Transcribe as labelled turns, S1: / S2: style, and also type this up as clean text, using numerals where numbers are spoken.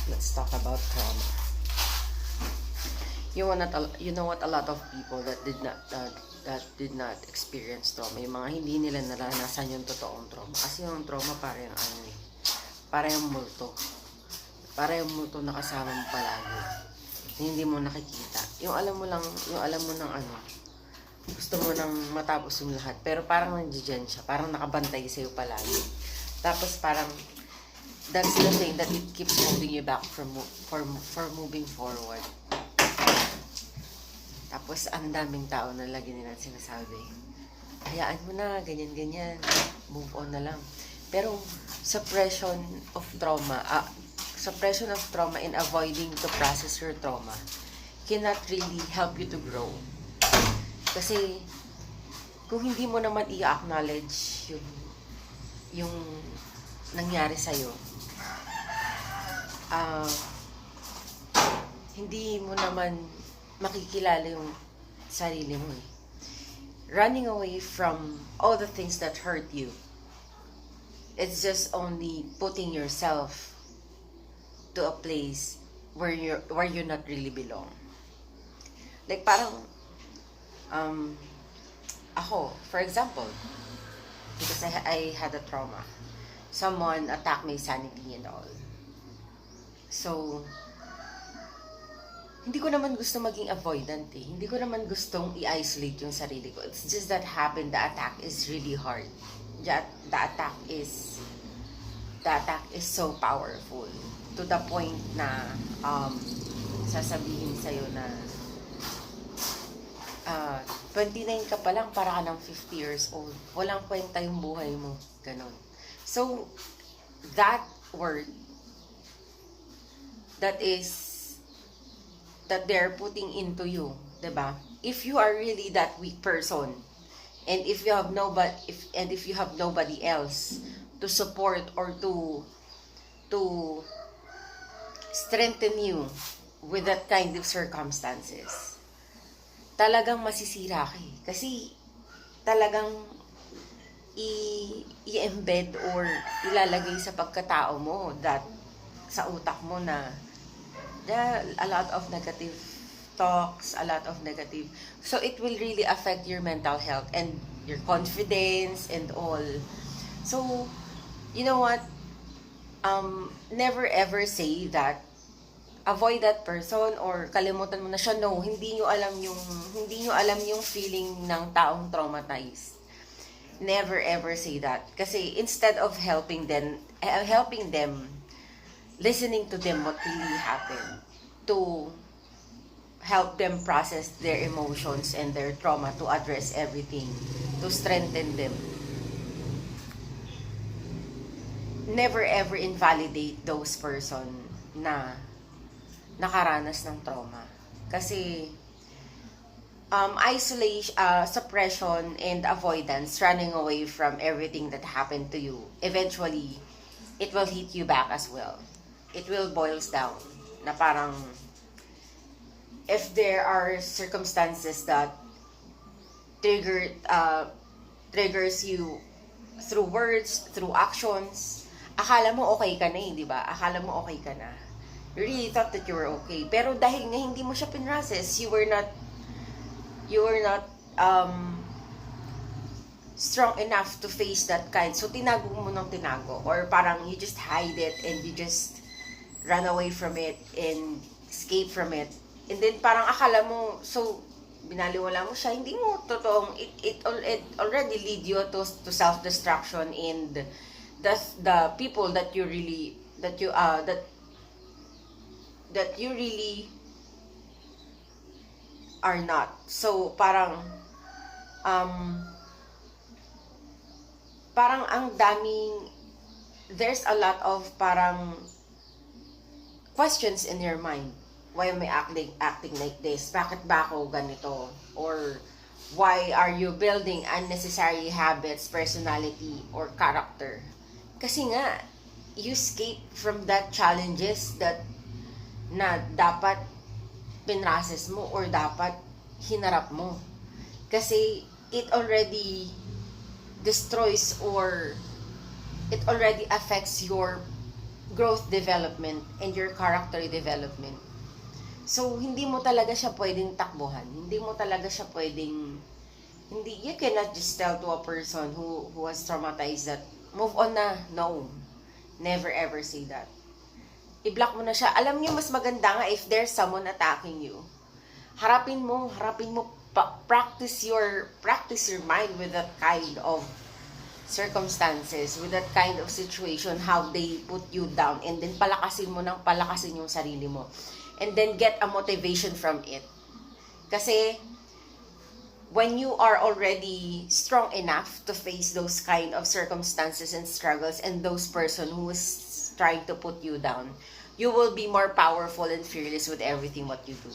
S1: let's talk about trauma. You know what? A lot of people that did not experience trauma, yung mga hindi nila naranasan yung totoong trauma. Kasi yung trauma parang para yung multo. Para yung multo na kasama mo palagi. Hindi mo nakikita. Yung alam mo ng gusto mo nang matapos yung lahat. Pero parang nandiyan siya. Parang nakabantay sa'yo palagi. Tapos parang, that's the thing that it keeps holding you back for moving forward. Tapos, ang daming tao na lagi nila sinasabi, hayaan mo na, ganyan-ganyan, move on na lang. Pero, suppression of trauma in avoiding to process your trauma cannot really help you to grow. Kasi, kung hindi mo naman i-acknowledge yung nangyari sa'yo, hindi mo naman makikilala yung sarili mo eh. Running away from all the things that hurt you, it's just only putting yourself to a place where you not really belong. Like parang ako, for example, because I had a trauma. Someone attacked my sanity and all. So, hindi ko naman gusto maging avoidant eh. Hindi ko naman gustong i-isolate yung sarili ko. It's just that happened, the attack is really hard. The attack is so powerful. To the point na sasabihin sa'yo na 29 ka pa lang, para ka ng 50 years old. Walang kwenta yung buhay mo. Ganon. So, that word, that they're putting into you, diba? If you are really that weak person, and if you have nobody else to support or to strengthen you with that kind of circumstances, talagang masisira ka eh. Kasi talagang i-embed or ilalagay sa pagkatao mo that sa utak mo na a lot of negative talks, a lot of negative. So it will really affect your mental health and your confidence and all. So, you know what? Never ever say that avoid that person or kalimutan mo na siya. No, hindi nyo alam yung feeling ng taong traumatized. Never ever say that. Kasi instead of helping them, listening to them what really happened, to help them process their emotions and their trauma, to address everything, to strengthen them. Never ever invalidate those person na nakaranas ng trauma. Kasi isolation, suppression and avoidance, running away from everything that happened to you, eventually it will hit you back as well. It will boils down na parang if there are circumstances that triggers you through words, through actions, akala mo okay ka na eh, di ba? Akala mo okay ka na. You really thought that you were okay. Pero dahil nga hindi mo siya pinrases, you were not strong enough to face that kind. So, tinago mo ng tinago. Or parang you just hide it and you just run away from it and escape from it. And then parang akala mo, so, binaliwala mo siya. Hindi mo totoong, it already lead you to self-destruction and the people that you really are not. So, parang ang daming, there's a lot of parang questions in your mind. Why am I acting like this? Bakit ba ako ganito? Or why are you building unnecessary habits, personality, or character? Kasi nga, you escape from that challenges that na dapat pinrases mo or dapat hinarap mo. Kasi it already destroys or it already affects your growth development and your character development. So, hindi mo talaga siya pwedeng takbuhan. Hindi mo talaga siya pwedeng, you cannot just tell to a person who was traumatized that, move on na. No. Never ever say that. I-block mo na siya. Alam niyo, mas maganda nga if there's someone attacking you. Harapin mo, practice your mind with that kind of circumstances, with that kind of situation, how they put you down, and then palakasin yung sarili mo. And then get a motivation from it. Kasi, when you are already strong enough to face those kind of circumstances and struggles and those person who is trying to put you down, you will be more powerful and fearless with everything what you do.